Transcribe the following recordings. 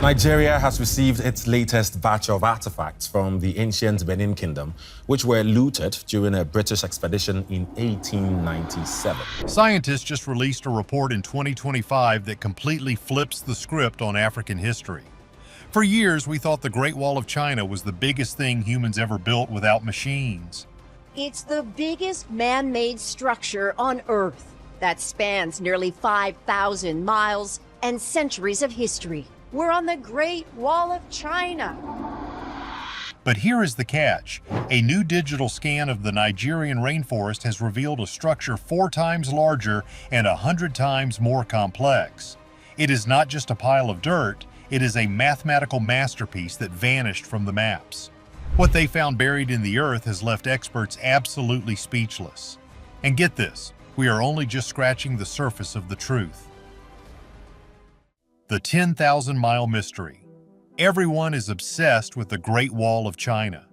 Nigeria has received its latest batch of artifacts from the ancient Benin Kingdom, which were looted during a British expedition in 1897. Scientists just released a report in 2025 that completely flips the script on African history. For years, we thought the Great Wall of China was the biggest thing humans ever built without machines. It's the biggest man-made structure on Earth that spans nearly 5,000 miles and centuries of history. We're on the Great Wall of China. But here is the catch. A new digital scan of the Nigerian rainforest has revealed a structure 4 times larger and 100 times more complex. It is not just a pile of dirt, it is a mathematical masterpiece that vanished from the maps. What they found buried in the earth has left experts absolutely speechless. And get this, we are only just scratching the surface of the truth. The 10,000-mile mystery. Everyone is obsessed with the Great Wall of China.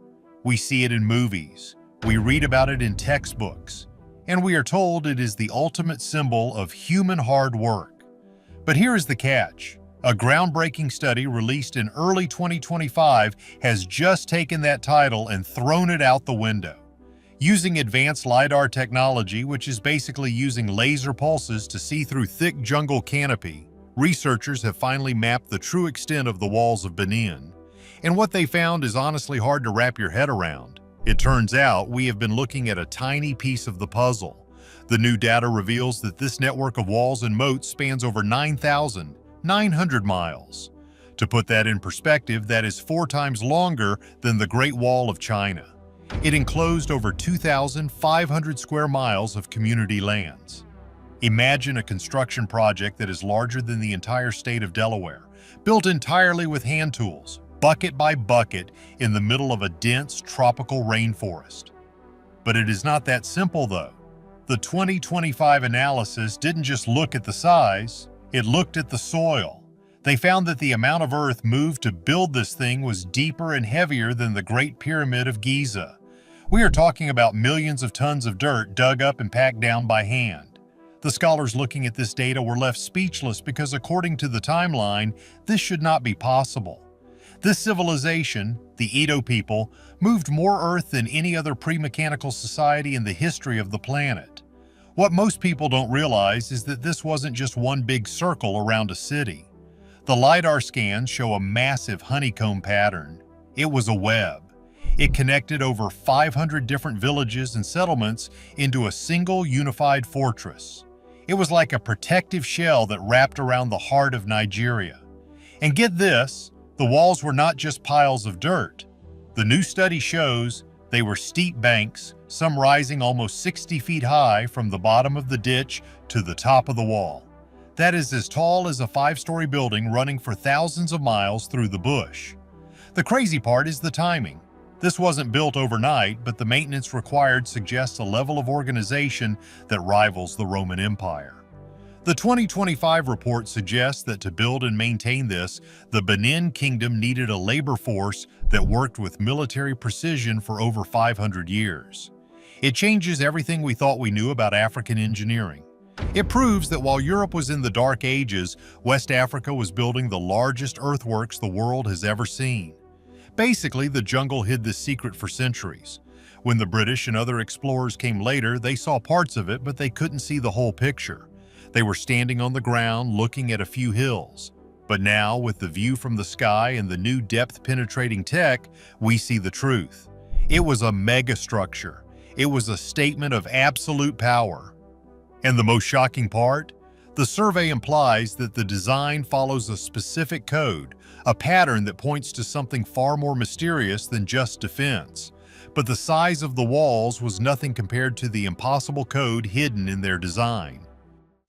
We see it in movies, we read about it in textbooks, and we are told it is the ultimate symbol of human hard work. But here is the catch. A groundbreaking study released in early 2025 has just taken that title and thrown it out the window. Using advanced LiDAR technology, which is basically using laser pulses to see through thick jungle canopy, researchers have finally mapped the true extent of the walls of Benin. And what they found is honestly hard to wrap your head around. It turns out we have been looking at a tiny piece of the puzzle. The new data reveals that this network of walls and moats spans over 9,900 miles. To put that in perspective, that is 4 times longer than the Great Wall of China. It enclosed over 2,500 square miles of community lands. Imagine a construction project that is larger than the entire state of Delaware, built entirely with hand tools, bucket by bucket, in the middle of a dense tropical rainforest. But it is not that simple, though. The 2025 analysis didn't just look at the size, it looked at the soil. They found that the amount of earth moved to build this thing was deeper and heavier than the Great Pyramid of Giza. We are talking about millions of tons of dirt dug up and packed down by hand. The scholars looking at this data were left speechless because, according to the timeline, this should not be possible. This civilization, the Edo people, moved more earth than any other pre-mechanical society in the history of the planet. What most people don't realize is that this wasn't just one big circle around a city. The LiDAR scans show a massive honeycomb pattern. It was a web. It connected over 500 different villages and settlements into a single unified fortress. It was like a protective shell that wrapped around the heart of Nigeria. And get this, the walls were not just piles of dirt. The new study shows they were steep banks, some rising almost 60 feet high from the bottom of the ditch to the top of the wall. That is as tall as a 5-story building running for thousands of miles through the bush. The crazy part is the timing. This wasn't built overnight, but the maintenance required suggests a level of organization that rivals the Roman Empire. The 2025 report suggests that to build and maintain this, the Benin Kingdom needed a labor force that worked with military precision for over 500 years. It changes everything we thought we knew about African engineering. It proves that while Europe was in the Dark Ages, West Africa was building the largest earthworks the world has ever seen. Basically, the jungle hid this secret for centuries. When the British and other explorers came later, they saw parts of it, but they couldn't see the whole picture. They were standing on the ground looking at a few hills. But now, with the view from the sky and the new depth-penetrating tech, we see the truth. It was a mega-structure. It was a statement of absolute power. And the most shocking part? The survey implies that the design follows a specific code, a pattern that points to something far more mysterious than just defense. But the size of the walls was nothing compared to the impossible code hidden in their design.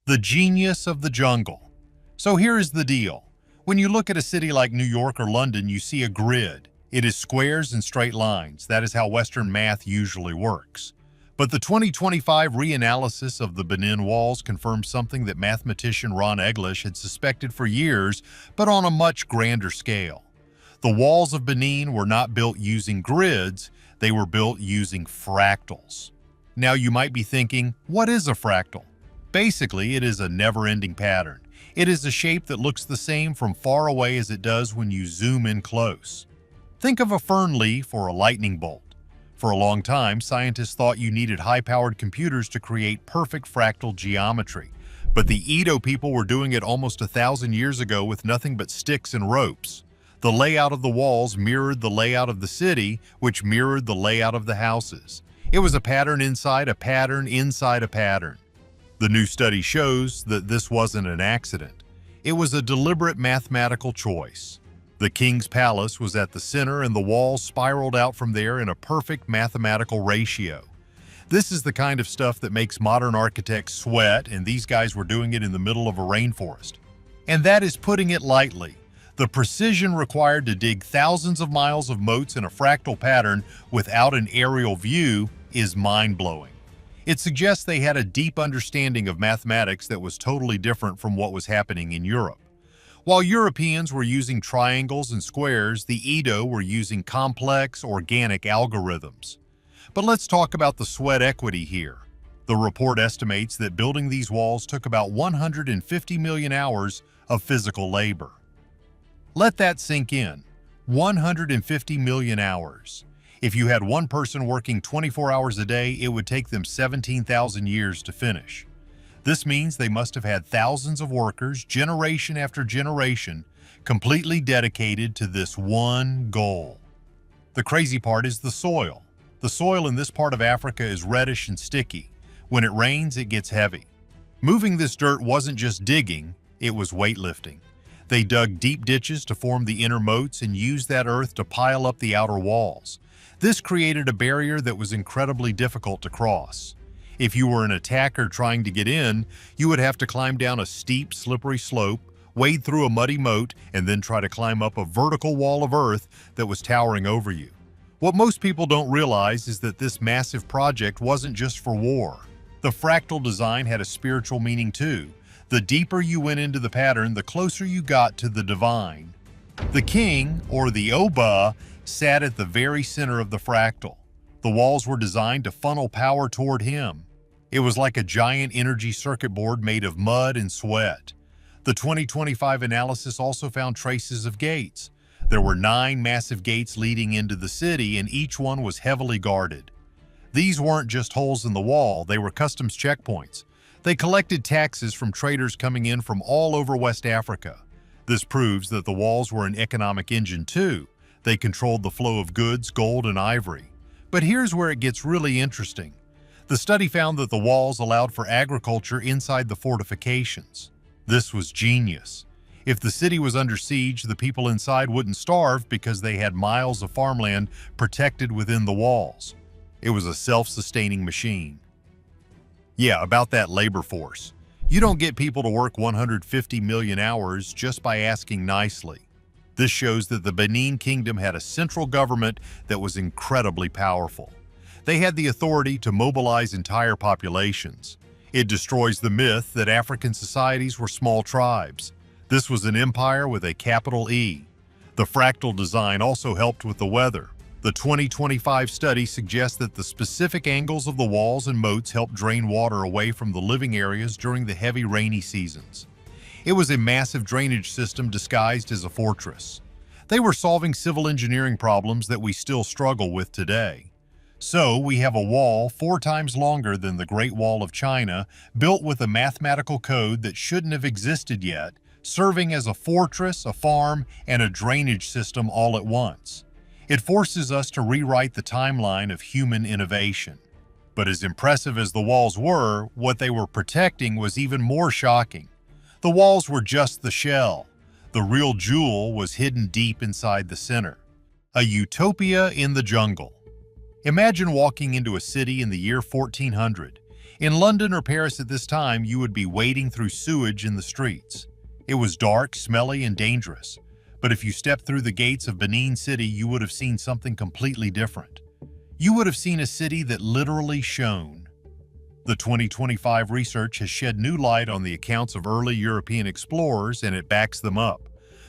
The genius of the jungle. So here is the deal. When you look at a city like New York or London, you see a grid. It is squares and straight lines. That is how Western math usually works. But the 2025 reanalysis of the Benin walls confirms something that mathematician Ron Eglish had suspected for years, but on a much grander scale. The walls of Benin were not built using grids, they were built using fractals. Now you might be thinking, what is a fractal? Basically, it is a never-ending pattern. It is a shape that looks the same from far away as it does when you zoom in close. Think of a fern leaf or a lightning bolt. For a long time, scientists thought you needed high-powered computers to create perfect fractal geometry. But the Edo people were doing it almost 1,000 years ago with nothing but sticks and ropes. The layout of the walls mirrored the layout of the city, which mirrored the layout of the houses. It was a pattern inside a pattern inside a pattern. The new study shows that this wasn't an accident. It was a deliberate mathematical choice. The king's palace was at the center and the walls spiraled out from there in a perfect mathematical ratio. This is the kind of stuff that makes modern architects sweat, and these guys were doing it in the middle of a rainforest. And that is putting it lightly. The precision required to dig thousands of miles of moats in a fractal pattern without an aerial view is mind-blowing. It suggests they had a deep understanding of mathematics that was totally different from what was happening in Europe. While Europeans were using triangles and squares, the Edo were using complex, organic algorithms. But let's talk about the sweat equity here. The report estimates that building these walls took about 150 million hours of physical labor. Let that sink in. 150 million hours. If you had one person working 24 hours a day, it would take them 17,000 years to finish. This means they must have had thousands of workers, generation after generation, completely dedicated to this one goal. The crazy part is the soil. The soil in this part of Africa is reddish and sticky. When it rains, it gets heavy. Moving this dirt wasn't just digging, it was weightlifting. They dug deep ditches to form the inner moats and used that earth to pile up the outer walls. This created a barrier that was incredibly difficult to cross. If you were an attacker trying to get in, you would have to climb down a steep, slippery slope, wade through a muddy moat, and then try to climb up a vertical wall of earth that was towering over you. What most people don't realize is that this massive project wasn't just for war. The fractal design had a spiritual meaning too. The deeper you went into the pattern, the closer you got to the divine. The king, or the Oba, sat at the very center of the fractal. The walls were designed to funnel power toward him. It was like a giant energy circuit board made of mud and sweat. The 2025 analysis also found traces of gates. There were 9 massive gates leading into the city, and each one was heavily guarded. These weren't just holes in the wall, they were customs checkpoints. They collected taxes from traders coming in from all over West Africa. This proves that the walls were an economic engine too. They controlled the flow of goods, gold, and ivory. But here's where it gets really interesting. The study found that the walls allowed for agriculture inside the fortifications. This was genius. If the city was under siege, the people inside wouldn't starve because they had miles of farmland protected within the walls. It was a self-sustaining machine. Yeah, about that labor force. You don't get people to work 150 million hours just by asking nicely. This shows that the Benin Kingdom had a central government that was incredibly powerful. They had the authority to mobilize entire populations. It destroys the myth that African societies were small tribes. This was an empire with a capital E. The fractal design also helped with the weather. The 2025 study suggests that the specific angles of the walls and moats helped drain water away from the living areas during the heavy rainy seasons. It was a massive drainage system disguised as a fortress. They were solving civil engineering problems that we still struggle with today. So we have a wall 4 times longer than the Great Wall of China, built with a mathematical code that shouldn't have existed yet, serving as a fortress, a farm, and a drainage system all at once. It forces us to rewrite the timeline of human innovation. But as impressive as the walls were, what they were protecting was even more shocking. The walls were just the shell. The real jewel was hidden deep inside the center. A utopia in the jungle. Imagine walking into a city in the year 1400. In London or Paris at this time, you would be wading through sewage in the streets. It was dark, smelly, and dangerous. But if you stepped through the gates of Benin City, you would have seen something completely different. You would have seen a city that literally shone. The 2025 research has shed new light on the accounts of early European explorers, and it backs them up.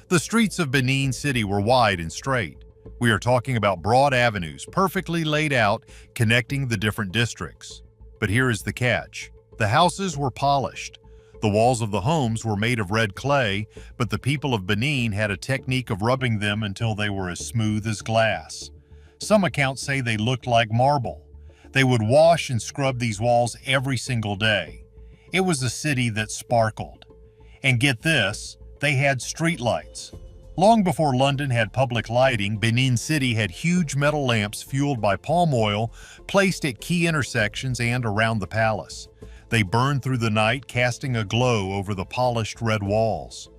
The streets of Benin City were wide and straight. We are talking about broad avenues, perfectly laid out, connecting the different districts. But here is the catch. The houses were polished. The walls of the homes were made of red clay, but the people of Benin had a technique of rubbing them until they were as smooth as glass. Some accounts say they looked like marble. They would wash and scrub these walls every single day. It was a city that sparkled. And get this, they had streetlights. Long before London had public lighting, Benin City had huge metal lamps fueled by palm oil placed at key intersections and around the palace. They burned through the night, casting a glow over the polished red walls.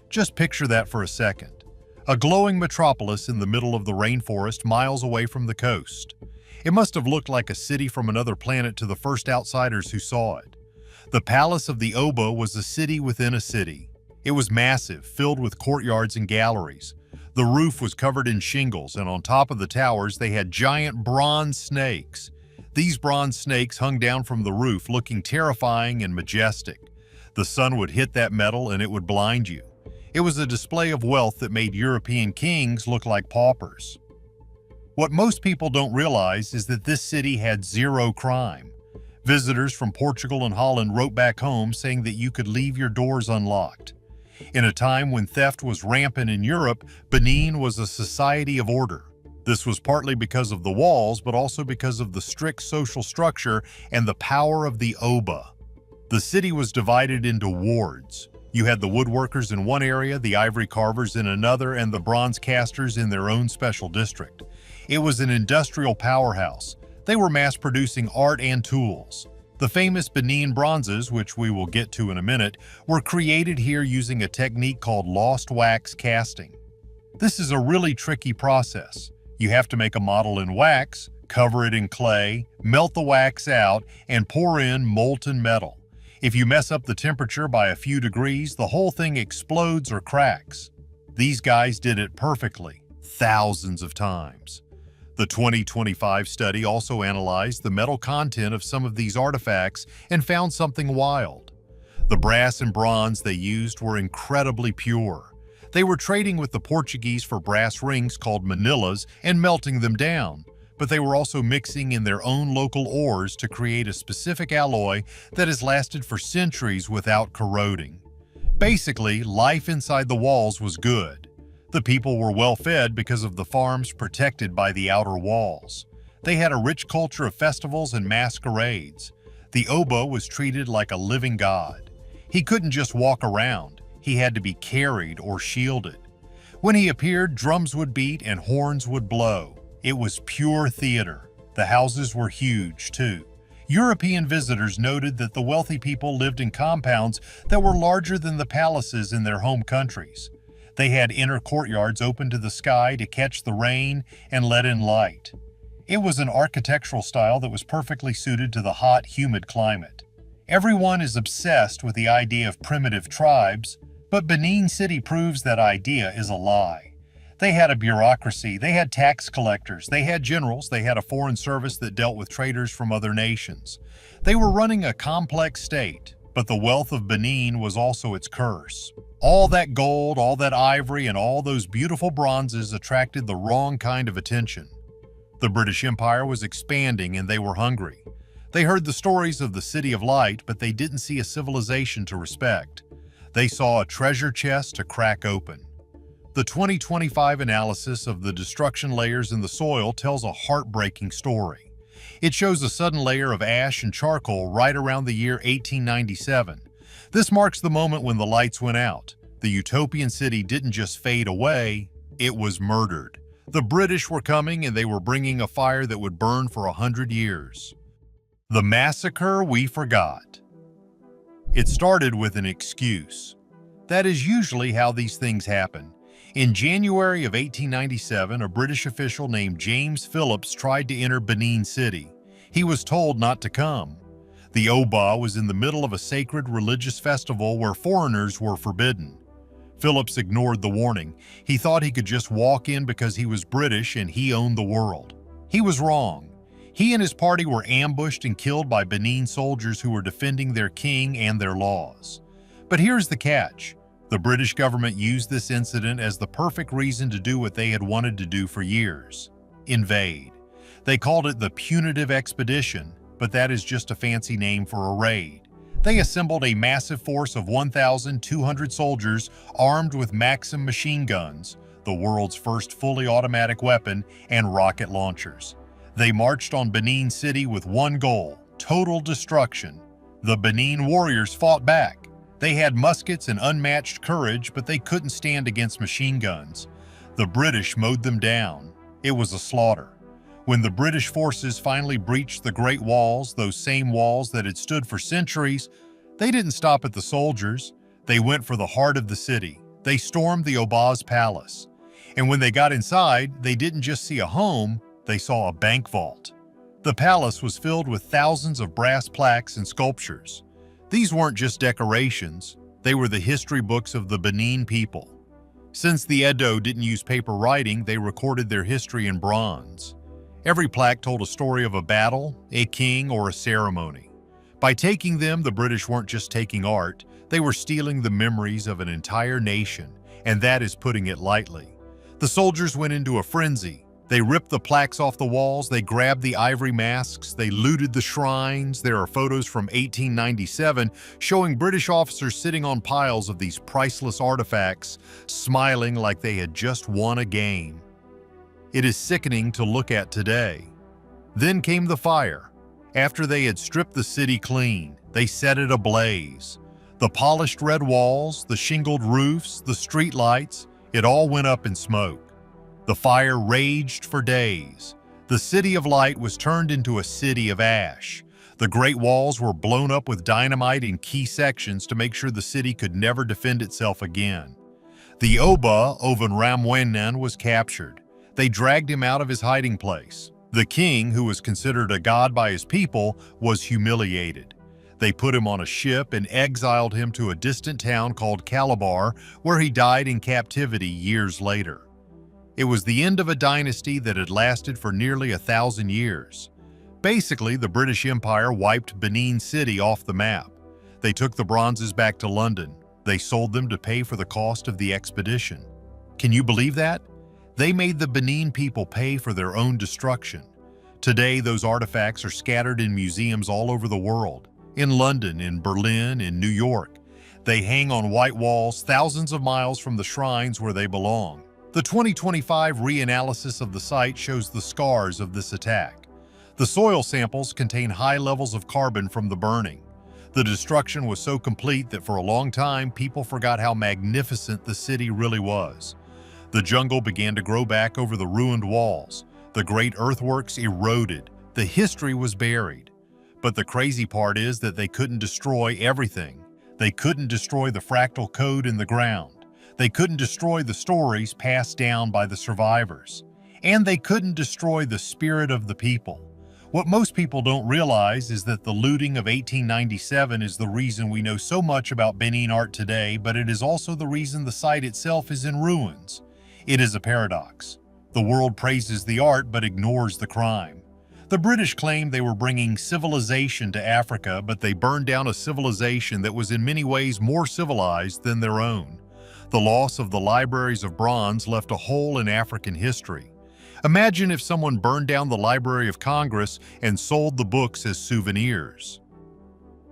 Just picture that for a second. A glowing metropolis in the middle of the rainforest miles away from the coast. It must have looked like a city from another planet to the first outsiders who saw it. The Palace of the Oba was a city within a city. It was massive, filled with courtyards and galleries. The roof was covered in shingles, and on top of the towers they had giant bronze snakes. These bronze snakes hung down from the roof, looking terrifying and majestic. The sun would hit that metal and it would blind you. It was a display of wealth that made European kings look like paupers. What most people don't realize is that this city had zero crime. Visitors from Portugal and Holland wrote back home saying that you could leave your doors unlocked. In a time when theft was rampant in Europe, Benin was a society of order. This was partly because of the walls, but also because of the strict social structure and the power of the Oba. The city was divided into wards. You had the woodworkers in one area, the ivory carvers in another, and the bronze casters in their own special district. It was an industrial powerhouse. They were mass-producing art and tools. The famous Benin bronzes, which we will get to in a minute, were created here using a technique called lost wax casting. This is a really tricky process. You have to make a model in wax, cover it in clay, melt the wax out, and pour in molten metal. If you mess up the temperature by a few degrees, the whole thing explodes or cracks. These guys did it perfectly, thousands of times. The 2025 study also analyzed the metal content of some of these artifacts and found something wild. The brass and bronze they used were incredibly pure. They were trading with the Portuguese for brass rings called manillas and melting them down, but they were also mixing in their own local ores to create a specific alloy that has lasted for centuries without corroding. Basically, life inside the walls was good. The people were well fed because of the farms protected by the outer walls. They had a rich culture of festivals and masquerades. The Oba was treated like a living god. He couldn't just walk around. He had to be carried or shielded. When he appeared, drums would beat and horns would blow. It was pure theater. The houses were huge, too. European visitors noted that the wealthy people lived in compounds that were larger than the palaces in their home countries. They had inner courtyards open to the sky to catch the rain and let in light. It was an architectural style that was perfectly suited to the hot, humid climate. Everyone is obsessed with the idea of primitive tribes, but Benin City proves that idea is a lie. They had a bureaucracy, they had tax collectors, they had generals, they had a foreign service that dealt with traders from other nations. They were running a complex state, but the wealth of Benin was also its curse. All that gold, all that ivory, and all those beautiful bronzes attracted the wrong kind of attention. The British Empire was expanding and they were hungry. They heard the stories of the City of Light, but they didn't see a civilization to respect. They saw a treasure chest to crack open. The 2025 analysis of the destruction layers in the soil tells a heartbreaking story. It shows a sudden layer of ash and charcoal right around the year 1897. This marks the moment when the lights went out. The utopian city didn't just fade away, it was murdered. The British were coming and they were bringing a fire that would burn for 100 years. The massacre we forgot. It started with an excuse. That is usually how these things happen. In January of 1897, a British official named James Phillips tried to enter Benin City. He was told not to come. The Oba was in the middle of a sacred religious festival where foreigners were forbidden. Phillips ignored the warning. He thought he could just walk in because he was British and he owned the world. He was wrong. He and his party were ambushed and killed by Benin soldiers who were defending their king and their laws. But here's the catch. The British government used this incident as the perfect reason to do what they had wanted to do for years: invade. They called it the punitive expedition, but that is just a fancy name for a raid. They assembled a massive force of 1,200 soldiers armed with Maxim machine guns, the world's first fully automatic weapon, and rocket launchers. They marched on Benin City with one goal: total destruction. The Benin warriors fought back. They had muskets and unmatched courage, but they couldn't stand against machine guns. The British mowed them down. It was a slaughter. When the British forces finally breached the Great Walls, those same walls that had stood for centuries, they didn't stop at the soldiers. They went for the heart of the city. They stormed the Oba's palace. And when they got inside, they didn't just see a home, they saw a bank vault. The palace was filled with thousands of brass plaques and sculptures. These weren't just decorations, they were the history books of the Benin people. Since the Edo didn't use paper writing, they recorded their history in bronze. Every plaque told a story of a battle, a king, or a ceremony. By taking them, the British weren't just taking art, they were stealing the memories of an entire nation, and that is putting it lightly. The soldiers went into a frenzy. They ripped the plaques off the walls, they grabbed the ivory masks, they looted the shrines. There are photos from 1897 showing British officers sitting on piles of these priceless artifacts, smiling like they had just won a game. It is sickening to look at today. Then came the fire. After they had stripped the city clean, they set it ablaze. The polished red walls, the shingled roofs, the street lights, it all went up in smoke. The fire raged for days. The city of light was turned into a city of ash. The Great Walls were blown up with dynamite in key sections to make sure the city could never defend itself again. The Oba, Oven Ramwenan, was captured. They dragged him out of his hiding place. The king, who was considered a god by his people, was humiliated. They put him on a ship and exiled him to a distant town called Calabar, where he died in captivity years later. It was the end of a dynasty that had lasted for nearly 1,000 years. Basically, the British Empire wiped Benin City off the map. They took the bronzes back to London. They sold them to pay for the cost of the expedition. Can you believe that? They made the Benin people pay for their own destruction. Today, those artifacts are scattered in museums all over the world. In London, in Berlin, in New York. They hang on white walls thousands of miles from the shrines where they belong. The 2025 reanalysis of the site shows the scars of this attack. The soil samples contain high levels of carbon from the burning. The destruction was so complete that for a long time, people forgot how magnificent the city really was. The jungle began to grow back over the ruined walls. The great earthworks eroded. The history was buried. But the crazy part is that they couldn't destroy everything. They couldn't destroy the fractal code in the ground. They couldn't destroy the stories passed down by the survivors. And they couldn't destroy the spirit of the people. What most people don't realize is that the looting of 1897 is the reason we know so much about Benin art today, but it is also the reason the site itself is in ruins. It is a paradox. The world praises the art but ignores the crime. The British claimed they were bringing civilization to Africa, but they burned down a civilization that was in many ways more civilized than their own. The loss of the libraries of bronze left a hole in African history. Imagine if someone burned down the Library of Congress and sold the books as souvenirs.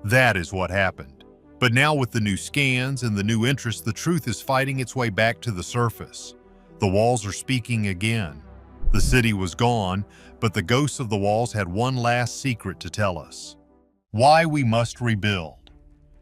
That is what happened. But now with the new scans and the new interest, the truth is fighting its way back to the surface. The walls are speaking again. The city was gone, but the ghosts of the walls had one last secret to tell us. Why we must rebuild.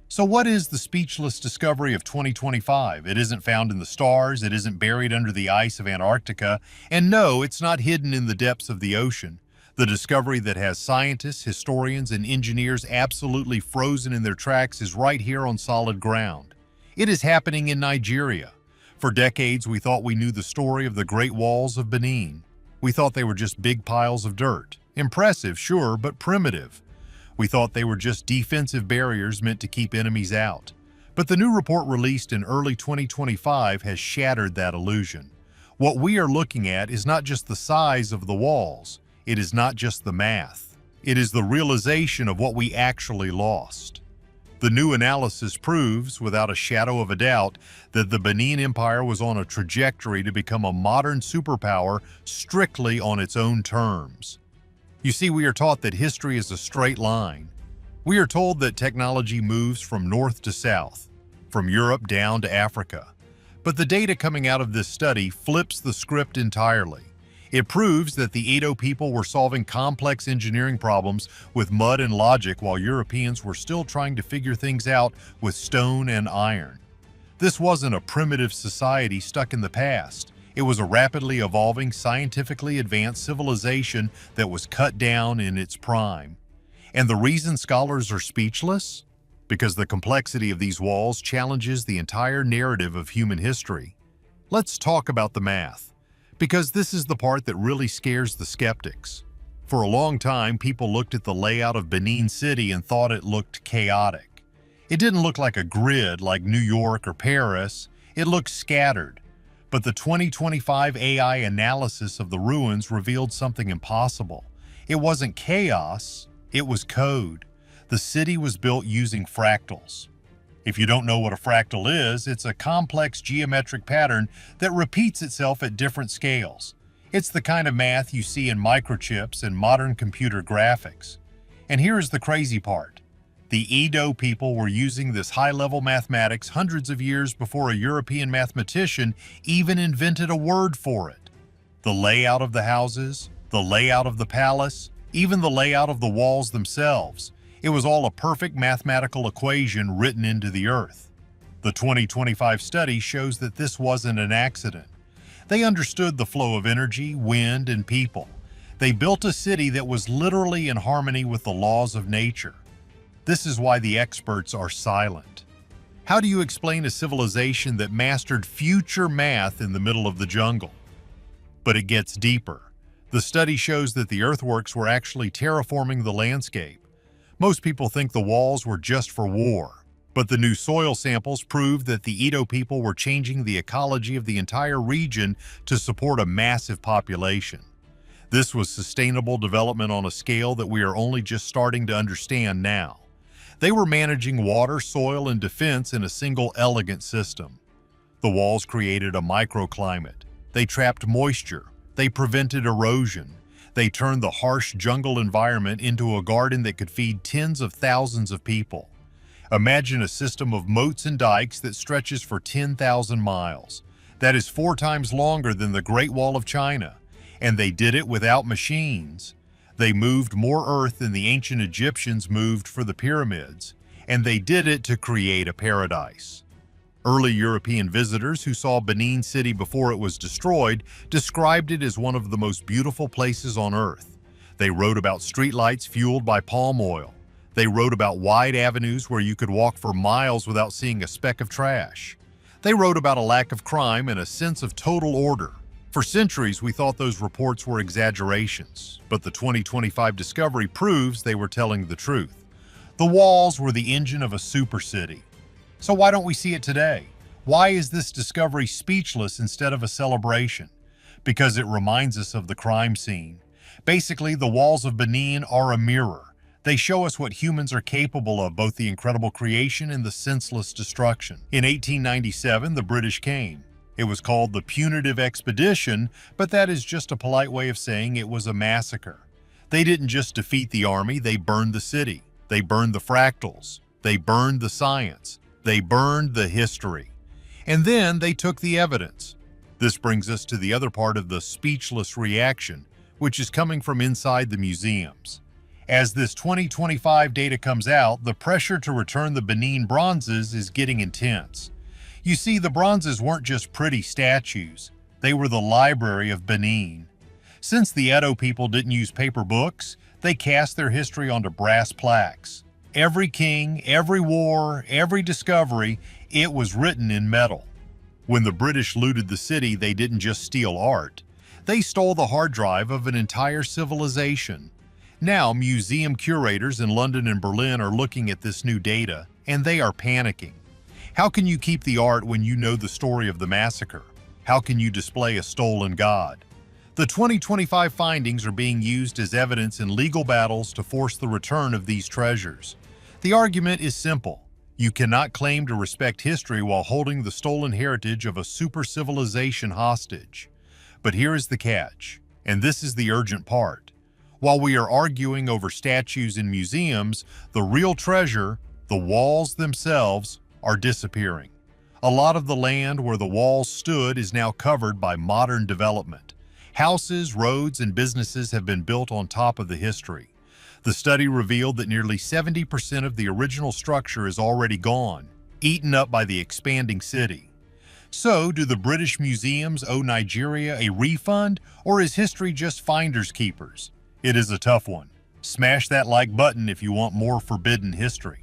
So what is the speechless discovery of 2025? It isn't found in the stars, it isn't buried under the ice of Antarctica, and no, it's not hidden in the depths of the ocean. The discovery that has scientists, historians, and engineers absolutely frozen in their tracks is right here on solid ground. It is happening in Nigeria. For decades, we thought we knew the story of the Great Walls of Benin. We thought they were just big piles of dirt. Impressive, sure, but primitive. We thought they were just defensive barriers meant to keep enemies out. But the new report released in early 2025 has shattered that illusion. What we are looking at is not just the size of the walls. It is not just the math. It is the realization of what we actually lost. The new analysis proves, without a shadow of a doubt, that the Benin Empire was on a trajectory to become a modern superpower strictly on its own terms. You see, we are taught that history is a straight line. We are told that technology moves from north to south, from Europe down to Africa. But the data coming out of this study flips the script entirely. It proves that the Edo people were solving complex engineering problems with mud and logic while Europeans were still trying to figure things out with stone and iron. This wasn't a primitive society stuck in the past. It was a rapidly evolving, scientifically advanced civilization that was cut down in its prime. And the reason scholars are speechless? Because the complexity of these walls challenges the entire narrative of human history. Let's talk about the math, because this is the part that really scares the skeptics. For a long time, people looked at the layout of Benin City and thought it looked chaotic. It didn't look like a grid like New York or Paris. It looked scattered. But the 2025 AI analysis of the ruins revealed something impossible. It wasn't chaos, it was code. The city was built using fractals. If you don't know what a fractal is, it's a complex geometric pattern that repeats itself at different scales. It's the kind of math you see in microchips and modern computer graphics. And here is the crazy part. The Edo people were using this high-level mathematics hundreds of years before a European mathematician even invented a word for it. The layout of the houses, the layout of the palace, even the layout of the walls themselves. It was all a perfect mathematical equation written into the earth. The 2025 study shows that this wasn't an accident. They understood the flow of energy, wind, and people. They built a city that was literally in harmony with the laws of nature. This is why the experts are silent. How do you explain a civilization that mastered future math in the middle of the jungle? But it gets deeper. The study shows that the earthworks were actually terraforming the landscape. Most people think the walls were just for war, but the new soil samples prove that the Edo people were changing the ecology of the entire region to support a massive population. This was sustainable development on a scale that we are only just starting to understand now. They were managing water, soil, and defense in a single elegant system. The walls created a microclimate. They trapped moisture. They prevented erosion. They turned the harsh jungle environment into a garden that could feed tens of thousands of people. Imagine a system of moats and dikes that stretches for 10,000 miles. That is 4 times longer than the Great Wall of China. And they did it without machines. They moved more earth than the ancient Egyptians moved for the pyramids, and they did it to create a paradise. Early European visitors who saw Benin City before it was destroyed described it as one of the most beautiful places on earth. They wrote about streetlights fueled by palm oil. They wrote about wide avenues where you could walk for miles without seeing a speck of trash. They wrote about a lack of crime and a sense of total order. For centuries, we thought those reports were exaggerations, but the 2025 discovery proves they were telling the truth. The walls were the engine of a super city. So why don't we see it today? Why is this discovery speechless instead of a celebration? Because it reminds us of the crime scene. Basically, the walls of Benin are a mirror. They show us what humans are capable of, both the incredible creation and the senseless destruction. In 1897, the British came. It was called the Punitive Expedition, but that is just a polite way of saying it was a massacre. They didn't just defeat the army, they burned the city. They burned the fractals. They burned the science. They burned the history. And then they took the evidence. This brings us to the other part of the speechless reaction, which is coming from inside the museums. As this 2025 data comes out, the pressure to return the Benin bronzes is getting intense. You see, the bronzes weren't just pretty statues. They were the library of Benin. Since the Edo people didn't use paper books, they cast their history onto brass plaques. Every king, every war, every discovery, it was written in metal. When the British looted the city, they didn't just steal art. They stole the hard drive of an entire civilization. Now, museum curators in London and Berlin are looking at this new data, and they are panicking. How can you keep the art when you know the story of the massacre? How can you display a stolen god? The 2025 findings are being used as evidence in legal battles to force the return of these treasures. The argument is simple. You cannot claim to respect history while holding the stolen heritage of a super civilization hostage. But here is the catch, and this is the urgent part. While we are arguing over statues in museums, the real treasure, the walls themselves, are disappearing. A lot of the land where the walls stood is now covered by modern development. Houses, roads, and businesses have been built on top of the history. The study revealed that nearly 70% of the original structure is already gone, eaten up by the expanding city. So, do the British museums owe Nigeria a refund, or is history just finders keepers? It is a tough one. Smash that like button if you want more forbidden history.